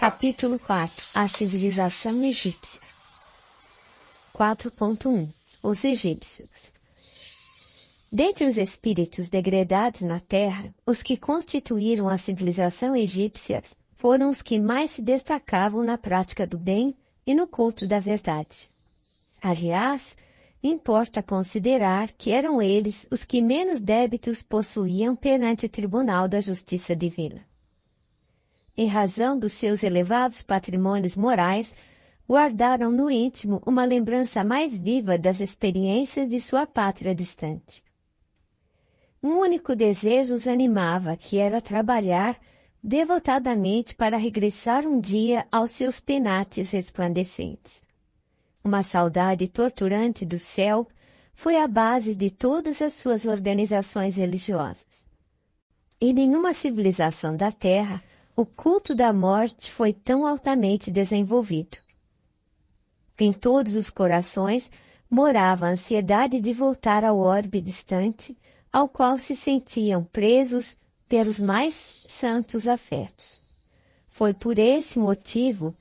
Capítulo 4. A civilização egípcia. 4.1. Os egípcios. Dentre os espíritos degradados na Terra, os que constituíram a civilização egípcia foram os que mais se destacavam na prática do bem e no culto da verdade. Aliás, importa considerar que eram eles os que menos débitos possuíam perante o Tribunal da Justiça Divina. Em razão dos seus elevados patrimônios morais, guardaram no íntimo uma lembrança mais viva das experiências de sua pátria distante. Um único desejo os animava, que era trabalhar devotadamente para regressar um dia aos seus penates resplandecentes. Uma saudade torturante do céu foi a base de todas as suas organizações religiosas. Em nenhuma civilização da Terra, o culto da morte foi tão altamente desenvolvido. Em todos os corações morava a ansiedade de voltar ao orbe distante, ao qual se sentiam presos pelos mais santos afetos. Foi por esse motivo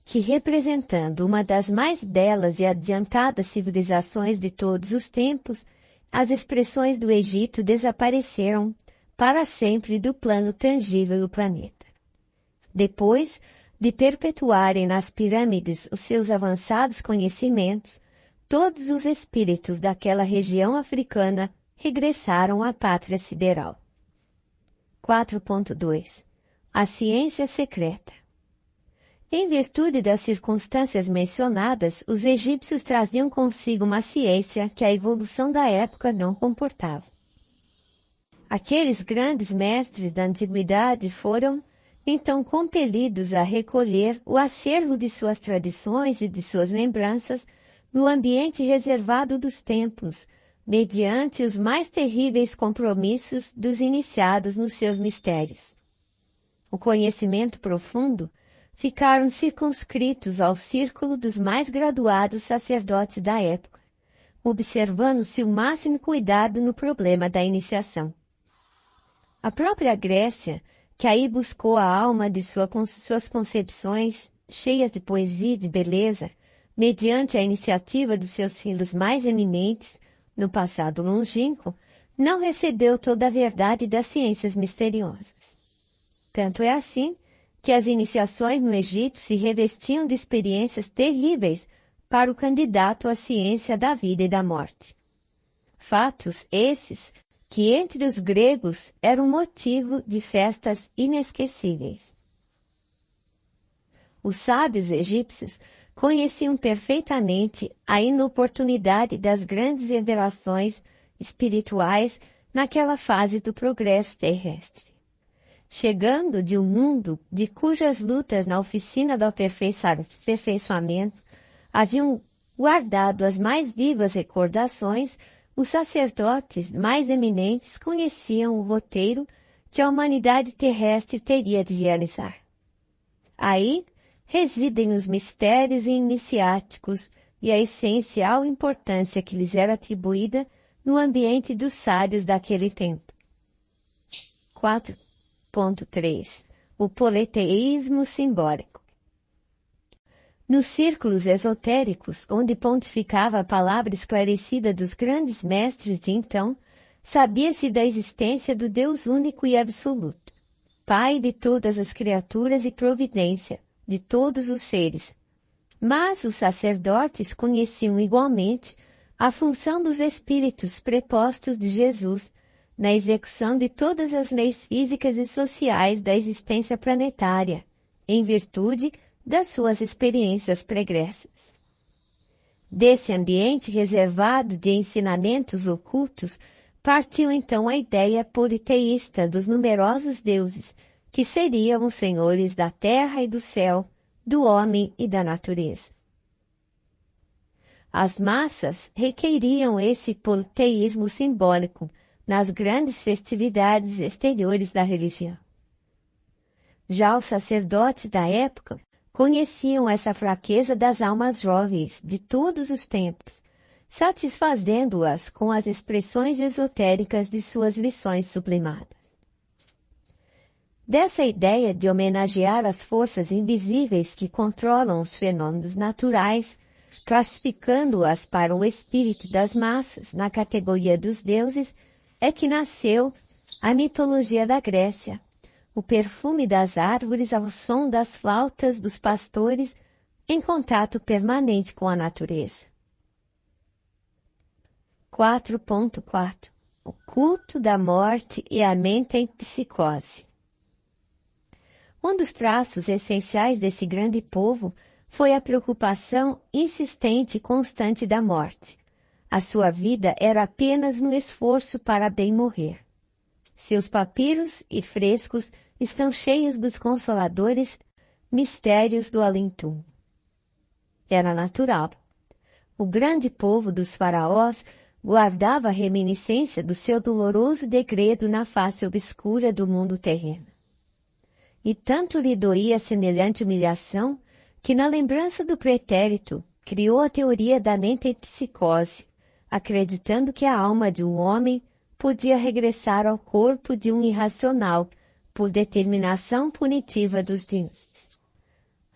que, representando uma das mais belas e adiantadas civilizações de todos os tempos, as expressões do Egito desapareceram para sempre do plano tangível do planeta. Depois de perpetuarem nas pirâmides os seus avançados conhecimentos, todos os espíritos daquela região africana regressaram à pátria sideral. 4.2. A ciência secreta. Em virtude das circunstâncias mencionadas, os egípcios traziam consigo uma ciência que a evolução da época não comportava. Aqueles grandes mestres da antiguidade foram então compelidos a recolher o acervo de suas tradições e de suas lembranças no ambiente reservado dos templos, mediante os mais terríveis compromissos dos iniciados nos seus mistérios. O conhecimento profundo ficaram circunscritos ao círculo dos mais graduados sacerdotes da época, observando-se o máximo cuidado no problema da iniciação. A própria Grécia, que aí buscou a alma de suas concepções, cheias de poesia e de beleza, mediante a iniciativa dos seus filhos mais eminentes, no passado longínquo, não recebeu toda a verdade das ciências misteriosas. Tanto é assim que as iniciações no Egito se revestiam de experiências terríveis para o candidato à ciência da vida e da morte. Fatos estes que entre os gregos eram motivo de festas inesquecíveis. Os sábios egípcios conheciam perfeitamente a inoportunidade das grandes revelações espirituais naquela fase do progresso terrestre. Chegando de um mundo de cujas lutas na oficina do aperfeiçoamento haviam guardado as mais vivas recordações, os sacerdotes mais eminentes conheciam o roteiro que a humanidade terrestre teria de realizar. Aí residem os mistérios iniciáticos e a essencial importância que lhes era atribuída no ambiente dos sábios daquele tempo. 4.3. O politeísmo simbólico. Nos círculos esotéricos, onde pontificava a palavra esclarecida dos grandes mestres de então, sabia-se da existência do Deus único e absoluto, Pai de todas as criaturas e providência de todos os seres. Mas os sacerdotes conheciam igualmente a função dos espíritos prepostos de Jesus na execução de todas as leis físicas e sociais da existência planetária, em virtude das suas experiências pregressas. Desse ambiente reservado de ensinamentos ocultos, partiu então a ideia politeísta dos numerosos deuses, que seriam os senhores da terra e do céu, do homem e da natureza. As massas requeriam esse politeísmo simbólico nas grandes festividades exteriores da religião. Já os sacerdotes da época conheciam essa fraqueza das almas jovens de todos os tempos, satisfazendo-as com as expressões esotéricas de suas lições sublimadas. Dessa ideia de homenagear as forças invisíveis que controlam os fenômenos naturais, classificando-as para o espírito das massas na categoria dos deuses, é que nasceu a mitologia da Grécia, o perfume das árvores ao som das flautas dos pastores em contato permanente com a natureza. 4.4 O culto da morte e a metempsicose. Um dos traços essenciais desse grande povo foi a preocupação insistente e constante da morte. A sua vida era apenas um esforço para bem morrer. Seus papiros e frescos estão cheios dos consoladores mistérios do além-túmulo. Era natural. O grande povo dos faraós guardava a reminiscência do seu doloroso degredo na face obscura do mundo terreno. E tanto lhe doía semelhante humilhação, que na lembrança do pretérito criou a teoria da metempsicose, acreditando que a alma de um homem podia regressar ao corpo de um irracional por determinação punitiva dos deuses.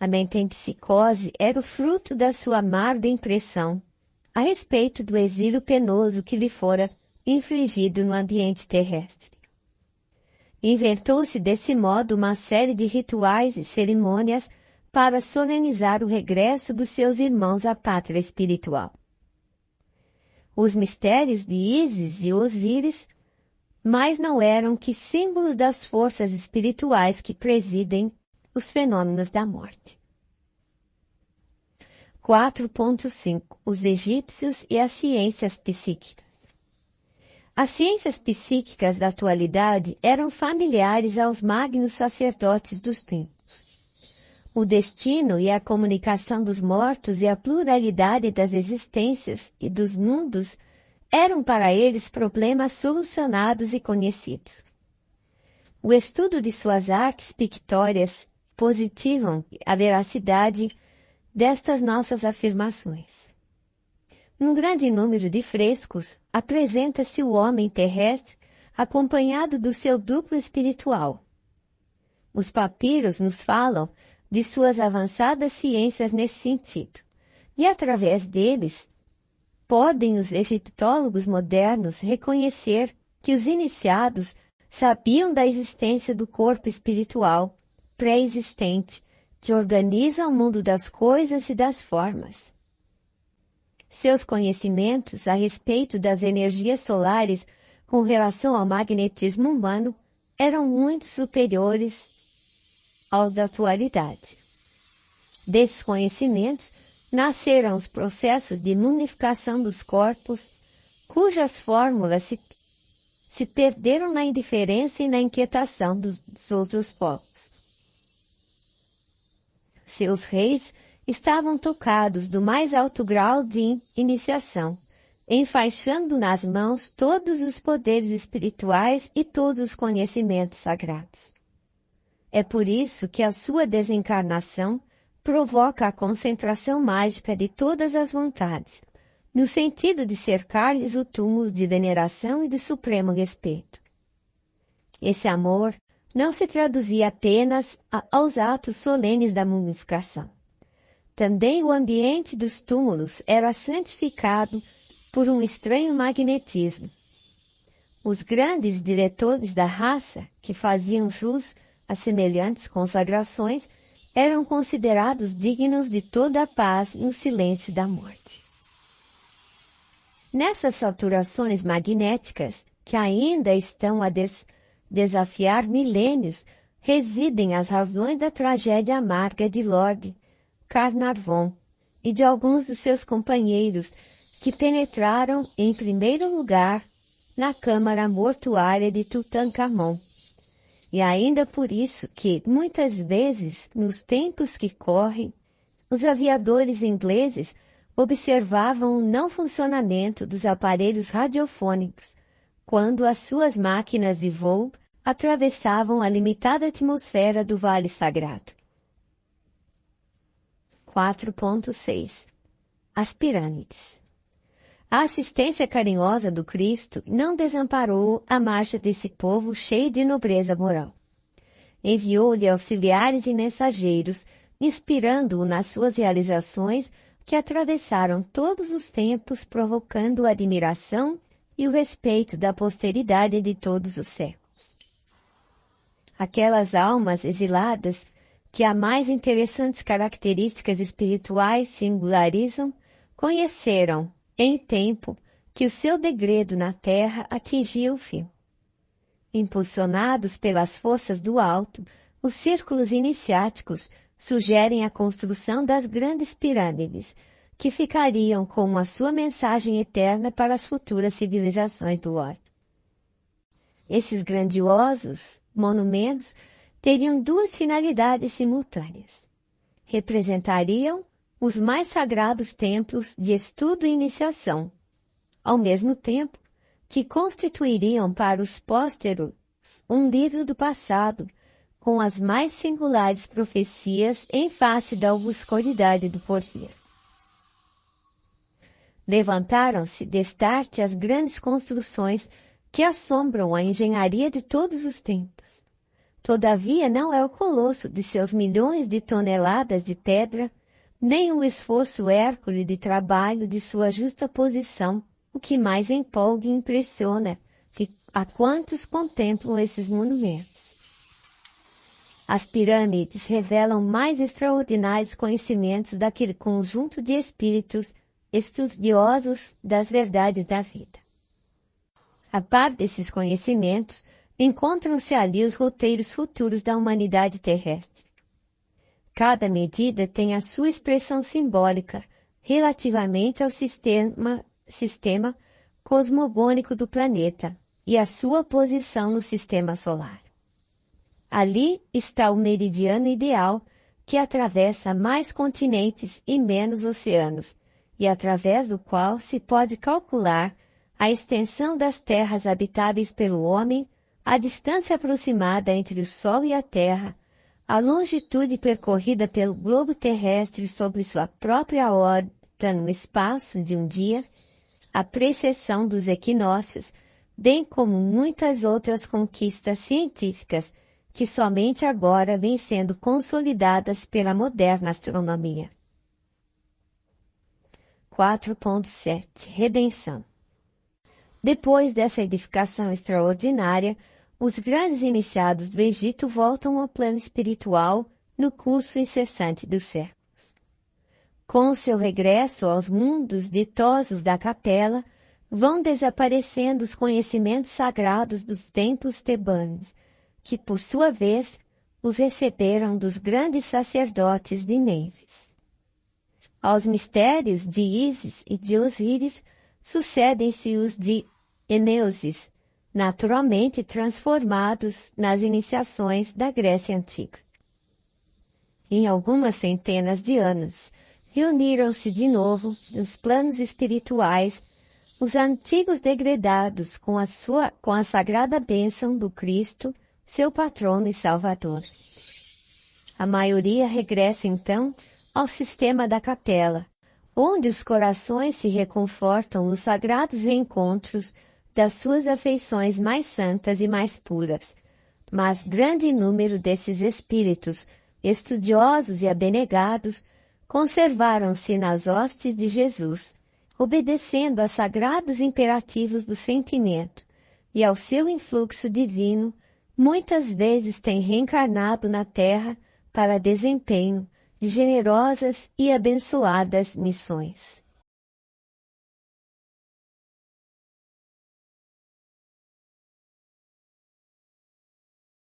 A metempsicose era o fruto da sua amarga impressão a respeito do exílio penoso que lhe fora infligido no ambiente terrestre. Inventou-se desse modo uma série de rituais e cerimônias para solenizar o regresso dos seus irmãos à pátria espiritual. Os mistérios de Ísis e Osíris mais não eram que símbolos das forças espirituais que presidem os fenômenos da morte. 4.5 Os egípcios e as ciências psíquicas. As ciências psíquicas da atualidade eram familiares aos magnos sacerdotes dos tempos. O destino e a comunicação dos mortos e a pluralidade das existências e dos mundos eram para eles problemas solucionados e conhecidos. O estudo de suas artes pictórias positivam a veracidade destas nossas afirmações. Num grande número de frescos, apresenta-se o homem terrestre acompanhado do seu duplo espiritual. Os papiros nos falam de suas avançadas ciências nesse sentido, e através deles, podem os egiptólogos modernos reconhecer que os iniciados sabiam da existência do corpo espiritual pré-existente que organiza o mundo das coisas e das formas. Seus conhecimentos a respeito das energias solares com relação ao magnetismo humano eram muito superiores aos da atualidade. Desses conhecimentos nasceram os processos de mumificação dos corpos, cujas fórmulas se perderam na indiferença e na inquietação dos outros povos. Seus reis estavam tocados do mais alto grau de iniciação, enfaixando nas mãos todos os poderes espirituais e todos os conhecimentos sagrados. É por isso que a sua desencarnação provoca a concentração mágica de todas as vontades, no sentido de cercar-lhes o túmulo de veneração e de supremo respeito. Esse amor não se traduzia apenas aos atos solenes da mumificação. Também o ambiente dos túmulos era santificado por um estranho magnetismo. Os grandes diretores da raça, que faziam jus a semelhantes consagrações, eram considerados dignos de toda a paz no silêncio da morte. Nessas saturações magnéticas, que ainda estão a desafiar milênios, residem as razões da tragédia amarga de Lord Carnarvon e de alguns dos seus companheiros que penetraram, em primeiro lugar, na câmara mortuária de Tutankhamon. E ainda por isso que, muitas vezes, nos tempos que correm, os aviadores ingleses observavam o não funcionamento dos aparelhos radiofônicos quando as suas máquinas de voo atravessavam a limitada atmosfera do Vale Sagrado. 4.6 As pirâmides. A assistência carinhosa do Cristo não desamparou a marcha desse povo cheio de nobreza moral. enviou-lhe auxiliares e mensageiros, inspirando-o nas suas realizações que atravessaram todos os tempos, provocando a admiração e o respeito da posteridade de todos os séculos. Aquelas almas exiladas, que as mais interessantes características espirituais singularizam, conheceram, em tempo, que o seu degredo na Terra atingia o fim. Impulsionados pelas forças do alto, os círculos iniciáticos sugerem a construção das grandes pirâmides, que ficariam como a sua mensagem eterna para as futuras civilizações do orbe. Esses grandiosos monumentos teriam duas finalidades simultâneas. Representariam os mais sagrados templos de estudo e iniciação, ao mesmo tempo que constituiriam para os pósteros um livro do passado, com as mais singulares profecias em face da obscuridade do porvir. Levantaram-se destarte as grandes construções que assombram a engenharia de todos os tempos. Todavia não é o colosso de seus milhões de toneladas de pedra, nem o esforço hércule de trabalho de sua justa posição, o que mais empolga e impressiona a quantos contemplam esses monumentos. As pirâmides revelam mais extraordinários conhecimentos daquele conjunto de espíritos estudiosos das verdades da vida. A par desses conhecimentos, encontram-se ali os roteiros futuros da humanidade terrestre. Cada medida tem a sua expressão simbólica relativamente ao sistema cosmogônico do planeta e a sua posição no sistema solar. Ali está o meridiano ideal que atravessa mais continentes e menos oceanos, e através do qual se pode calcular a extensão das terras habitáveis pelo homem, a distância aproximada entre o Sol e a Terra, a longitude percorrida pelo globo terrestre sobre sua própria órbita no espaço de um dia, a precessão dos equinócios, bem como muitas outras conquistas científicas que somente agora vêm sendo consolidadas pela moderna astronomia. 4.7 Redenção. Depois dessa edificação extraordinária, os grandes iniciados do Egito voltam ao plano espiritual no curso incessante dos séculos. Com o seu regresso aos mundos ditosos da capela, vão desaparecendo os conhecimentos sagrados dos templos tebanos, que por sua vez os receberam dos grandes sacerdotes de Mênfis. Aos mistérios de Ísis e de Osíris sucedem-se os de Eneusis, naturalmente transformados nas iniciações da Grécia Antiga. Em algumas centenas de anos, reuniram-se de novo, nos planos espirituais, os antigos degredados com a sagrada bênção do Cristo, seu patrono e salvador. A maioria regressa então ao sistema da capela, onde os corações se reconfortam nos sagrados reencontros das suas afeições mais santas e mais puras. Mas grande número desses espíritos, estudiosos e abnegados, conservaram-se nas hostes de Jesus, obedecendo a sagrados imperativos do sentimento, e ao seu influxo divino, muitas vezes têm reencarnado na terra para desempenho de generosas e abençoadas missões.